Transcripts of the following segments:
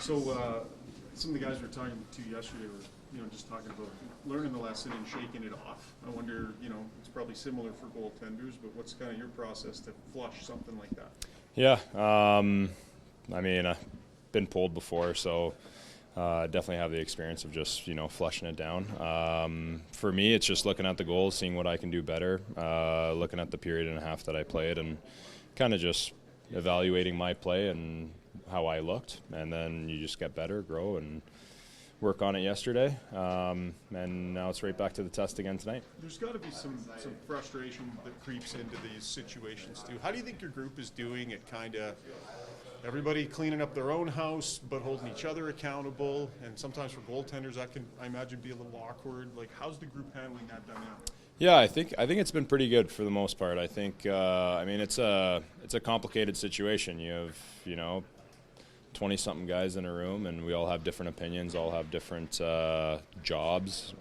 Some of the guys we were talking to yesterday were, just talking about learning the lesson and shaking it off. I wonder, it's probably similar for goaltenders, but what's kind of your process to flush something like that? Yeah, I've been pulled before, so definitely have the experience of just, flushing it down. For me, it's just looking at the goals, seeing what I can do better, looking at the period and a half that I played, and kind of just evaluating my play and how I looked, and then you just get better, grow, and work on it yesterday, and now it's right back to the test again tonight. There's got to be some frustration that creeps into these situations too. How do you think your group is doing at kind of everybody cleaning up their own house but holding each other accountable? And sometimes for goaltenders that can, I imagine, be a little awkward. Like, how's the group handling that dynamic? Yeah, I think it's been pretty good for the most part. I think it's a complicated situation. You have 20-something guys in a room, and we all have different opinions, all have different jobs.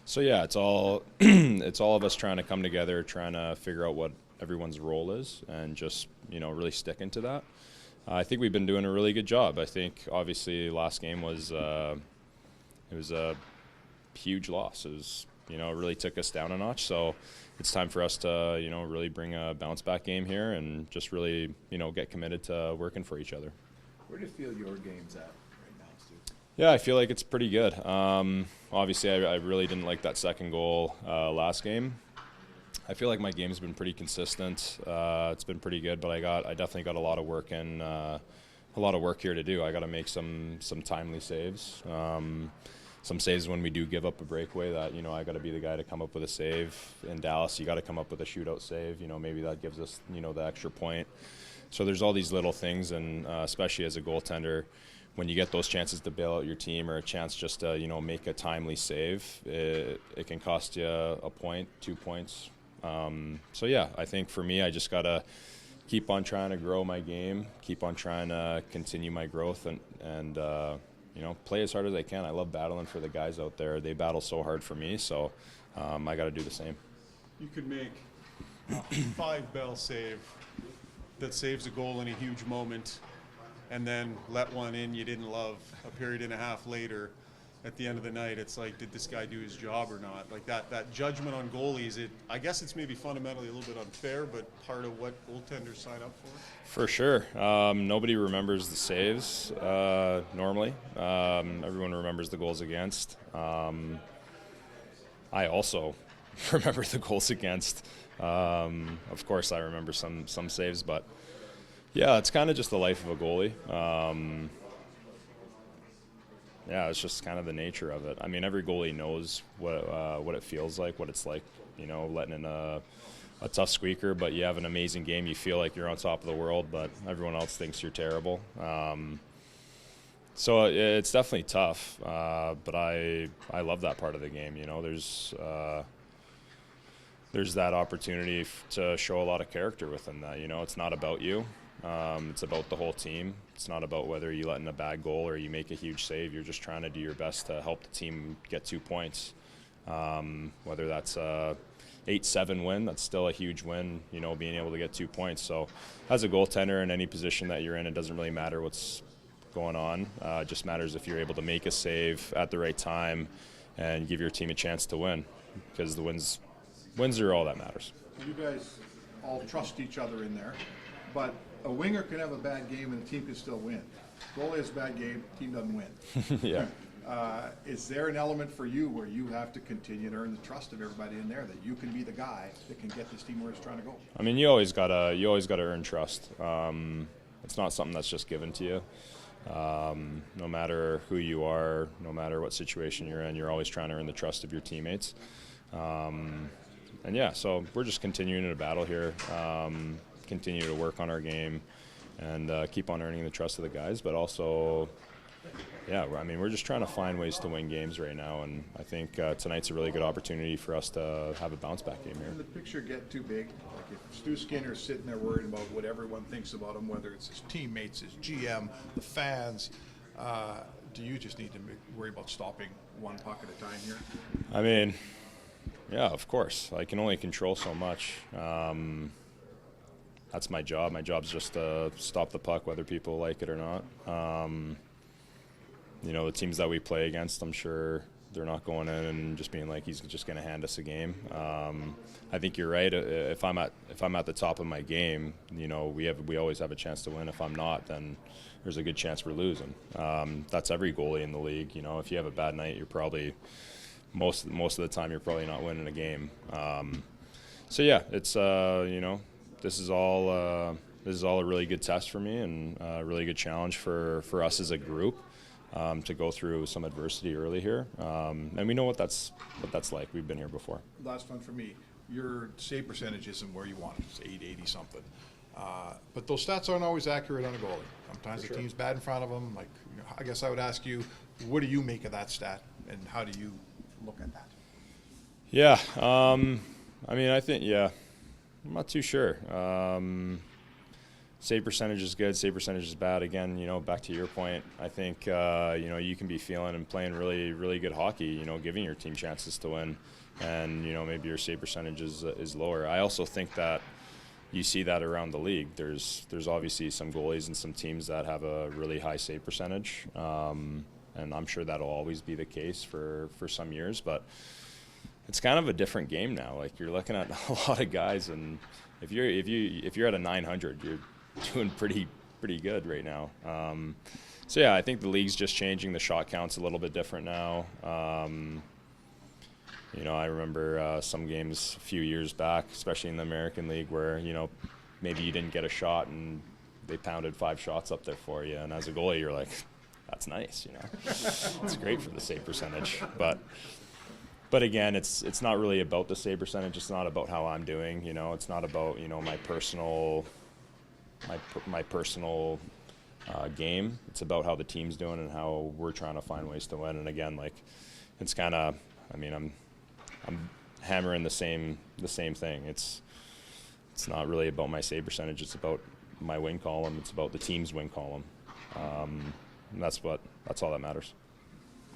So yeah, it's all it's all of us trying to come together, trying to figure out what everyone's role is, and just really sticking to that. I think we've been doing a really good job. I think obviously last game was it was a huge loss. It was it really took us down a notch. So it's time for us to really bring a bounce back game here and just really get committed to working for each other. Where do you feel your game's at right now, Stu? Yeah, I feel like it's pretty good. Obviously, I really didn't like that second goal last game. I feel like my game's been pretty consistent. It's been pretty good, but I definitely got a lot of work in, a lot of work here to do. I got to make some timely saves. Some saves when we do give up a breakaway that, I got to be the guy to come up with a save. In Dallas, you got to come up with a shootout save. Maybe that gives us, the extra point. So there's all these little things, and especially as a goaltender, when you get those chances to bail out your team or a chance just to, make a timely save, it can cost you a point, 2 points. So yeah, I think for me, I just got to keep on trying to grow my game, keep on trying to continue my growth, and play as hard as I can. I love battling for the guys out there. They battle so hard for me, so I got to do the same. You could make a 5-bell save that saves a goal in a huge moment, and then let one in you didn't love a period and a half later. At the end of the night, it's like, did this guy do his job or not? Like that judgment on goalies, I guess it's maybe fundamentally a little bit unfair, but part of what goaltenders sign up for? For sure. Nobody remembers the saves normally. Everyone remembers the goals against. I also remember the goals against. Of course, I remember some saves, but yeah, it's kind of just the life of a goalie. Yeah, it's just kind of the nature of it. I mean, every goalie knows what it feels like, what it's like, letting in a tough squeaker, but you have an amazing game. You feel like you're on top of the world, but everyone else thinks you're terrible. So it's definitely tough, but I love that part of the game. There's that opportunity to show a lot of character within that. It's not about you. It's about the whole team. It's not about whether you let in a bad goal or you make a huge save. You're just trying to do your best to help the team get 2 points. Whether that's a 8-7 win, that's still a huge win, being able to get 2 points. So as a goaltender in any position that you're in, it doesn't really matter what's going on. It just matters if you're able to make a save at the right time and give your team a chance to win, because the wins are all that matters. You guys all trust each other in there, but a winger can have a bad game and the team can still win. Goalie has a bad game, team doesn't win. Yeah. Is there an element for you where you have to continue to earn the trust of everybody in there, that you can be the guy that can get this team where it's trying to go? I mean, you always gotta earn trust. It's not something that's just given to you. No matter who you are, no matter what situation you're in, you're always trying to earn the trust of your teammates. And yeah, so we're just continuing to battle here, continue to work on our game, and keep on earning the trust of the guys. But also, yeah, I mean, we're just trying to find ways to win games right now, and I think tonight's a really good opportunity for us to have a bounce-back game here. Doesn't the picture get too big? Like if Stu Skinner's sitting there worried about what everyone thinks about him, whether it's his teammates, his GM, the fans, do you just need to worry about stopping one puck at a time here? I mean, yeah, of course. I can only control so much. that's my job. My job's just to stop the puck, whether people like it or not. The teams that we play against, I'm sure they're not going in and just being like, he's just going to hand us a game. I think you're right. If I'm at the top of my game, we always have a chance to win. If I'm not, then there's a good chance we're losing. That's every goalie in the league. If you have a bad night, you're probably most of the time you're probably not winning a game. So yeah, it's this is all a really good test for me and a really good challenge for us as a group. To go through some adversity early here, and we know what that's like. We've been here before. Last one for me. Your save percentage isn't where you want it. It's 880 something. But those stats aren't always accurate on a goalie. Sometimes the team's bad in front of them. I guess I would ask you, what do you make of that stat, and how do you look at that? Yeah, I think I'm not too sure. Save percentage is good, save percentage is bad. Again, back to your point, I think, you can be feeling and playing really, really good hockey, giving your team chances to win, and, maybe your save percentage is lower. I also think that you see that around the league. There's obviously some goalies and some teams that have a really high save percentage, and I'm sure that'll always be the case for some years, but it's kind of a different game now. Like, you're looking at a lot of guys, and if you're at a 900, you're doing pretty good right now. So yeah, I think the league's just changing. The shot count's a little bit different now. I remember some games a few years back, especially in the American League, where maybe you didn't get a shot and they pounded 5 shots up there for you, and as a goalie you're like, that's nice. It's great for the save percentage, but again, it's not really about the save percentage. It's not about how I'm doing. It's not about my personal game. It's about how the team's doing and how we're trying to find ways to win. And again, it's kind of, I'm hammering the same thing. It's not really about my save percentage. It's about my win column. It's about the team's win column. And that's all that matters.